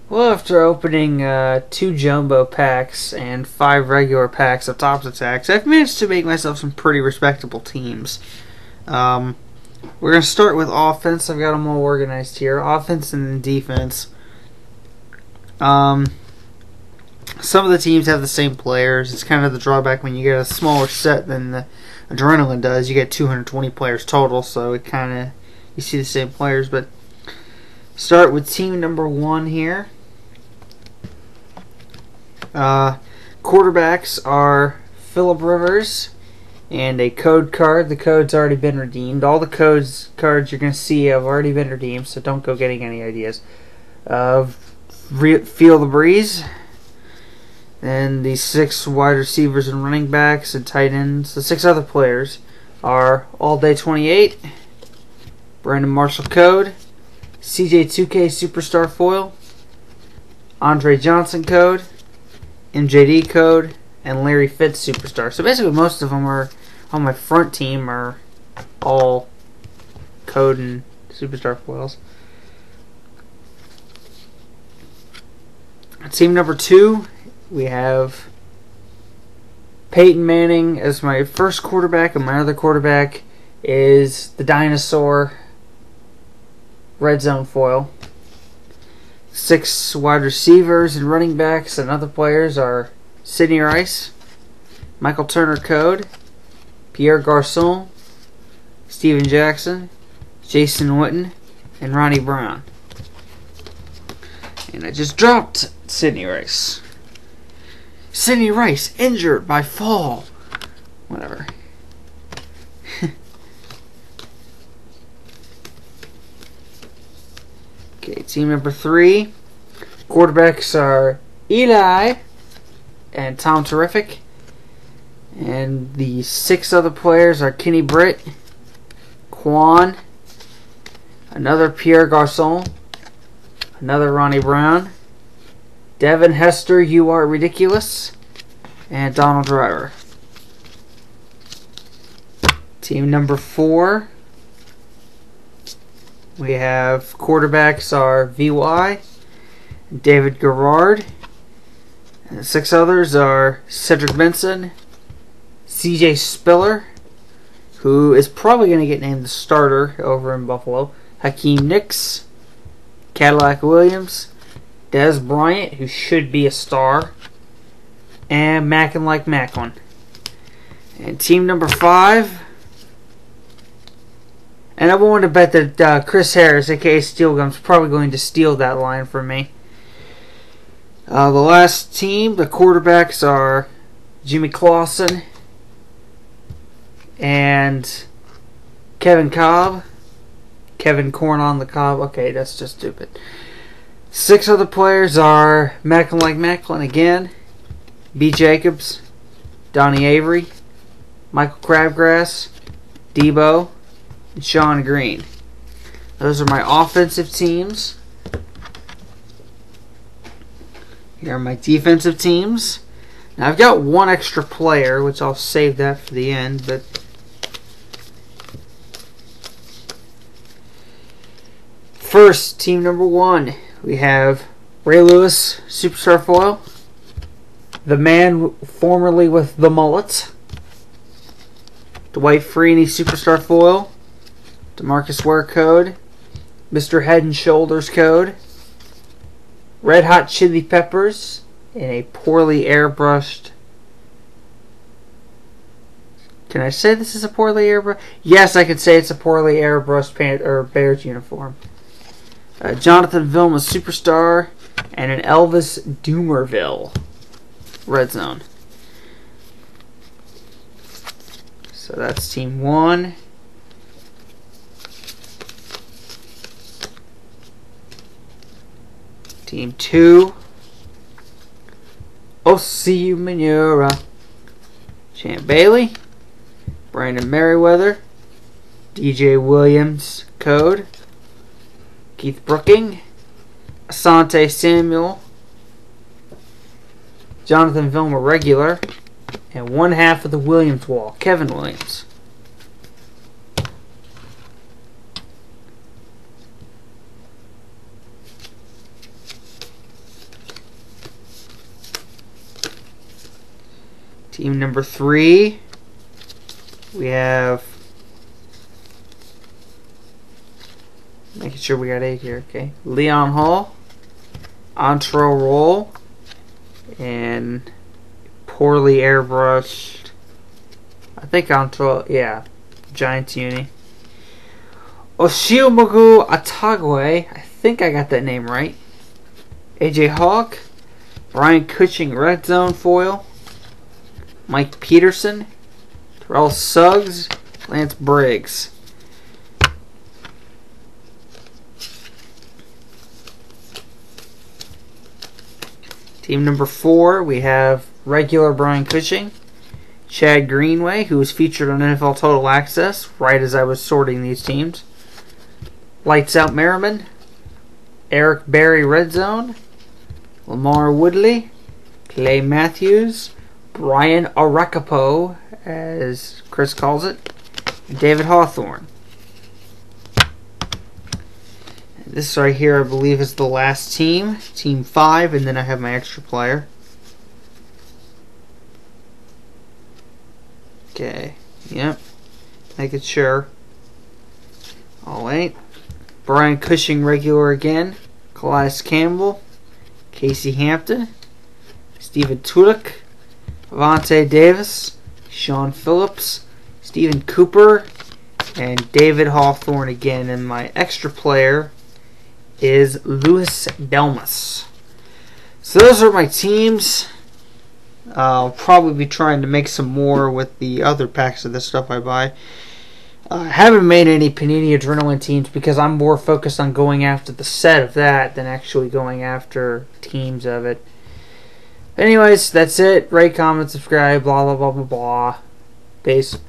Well, after opening 2 jumbo packs and 5 regular packs of Topps Attax, I've managed to make myself some pretty respectable teams. We're going to start with offense. I've got them all organized here. Offense and then defense. Some of the teams have the same players. It's kind of the drawback when you get a smaller set than the Adrenaline does. You get 220 players total, so it kind of, you see the same players. But start with team number 1 here. Quarterbacks are Phillip Rivers and a code card. The code's already been redeemed. All the cards you're going to see have already been redeemed, so don't go getting any ideas. Feel the Breeze. And the 6 wide receivers and running backs and tight ends. The 6 other players are All Day 28, Brandon Marshall code, CJ2K Superstar foil, Andre Johnson code, MJD code, and Larry Fitz Superstar. So basically most of them are on my front team are all code and Superstar foils. Team number 2, we have Peyton Manning as my first quarterback, and my other quarterback is the Dinosaur Red Zone foil. 6 wide receivers and running backs and other players are Sidney Rice, Michael Turner code, Pierre Garçon, Steven Jackson, Jason Witten, and Ronnie Brown. And I just dropped Sidney Rice. Sidney Rice injured by fall. Whatever. Okay, team number 3. Quarterbacks are Eli and Tom Terrific. And the 6 other players are Kenny Britt, Quan, another Pierre Garçon, another Ronnie Brown, Devin Hester, You Are Ridiculous, and Donald Driver. Team number 4. We have quarterbacks are VY, David Garrard, and the 6 others are Cedric Benson, CJ Spiller, who is probably going to get named the starter over in Buffalo, Hakeem Nicks, Cadillac Williams, Des Bryant, who should be a star, and Mackin Like Macklin. And team number 5, and I wanted to bet that Chris Harris, aka Steel Gum's probably going to steal that line from me. The last team, the quarterbacks are Jimmy Clausen and Kevin Cobb. Kevin Corn on the Cob. Okay, that's just stupid. 6 other players are Mackin Like Macklin again, B. Jacobs, Donnie Avery, Michael Crabgrass, Debo, and Sean Green. Those are my offensive teams. Here are my defensive teams. Now I've got 1 extra player, which I'll save that for the end, but first, team number 1, we have Ray Lewis, Superstar foil, the man formerly with the mullet, Dwight Freeney, Superstar foil, DeMarcus Ware code, Mr. Head and Shoulders code, Red Hot Chili Peppers in a poorly airbrushed. Can I say this is a poorly airbrushed? Yes, I can say it's a poorly airbrushed Bears uniform. Jonathan Vilma Superstar, and an Elvis Doomerville Red Zone. So that's team 1. Team 2. Osi Manura, Champ Bailey, Brandon Merriweather, DJ Williams code, Keith Brooking, Asante Samuel, Jonathan Vilma regular, and 1/2 of the Williams wall, Kevin Williams. Team number 3, we have, making sure we got 8 here, okay. Leon Hall, Antrell Roll, and poorly airbrushed, I think Antrell, yeah, Giants uni. Oshiomogу Atagwe, I think I got that name right. AJ Hawk, Brian Cushing Red Zone Foil, Mike Peterson, Terrell Suggs, Lance Briggs. Team number 4, we have regular Brian Cushing, Chad Greenway, who was featured on NFL Total Access right as I was sorting these teams, Lights Out Merriman, Eric Berry Red Zone, Lamar Woodley, Clay Matthews, Brian Aracapo, as Chris calls it, and David Hawthorne. This right here, I believe, is the last team, Team 5, and then I have my extra player. Okay, yep, making sure. All 8. Brian Cushing regular again, Calais Campbell, Casey Hampton, Stephen Tulik, Avante Davis, Sean Phillips, Stephen Cooper, and David Hawthorne again, and my extra player is Louis Delmas. So those are my teams. I'll probably be trying to make some more with the other packs of the stuff I buy. I haven't made any Panini Adrenaline teams because I'm more focused on going after the set of that than actually going after teams of it. Anyways, that's it. Rate, comment, subscribe, blah, blah, blah, blah, blah. Peace.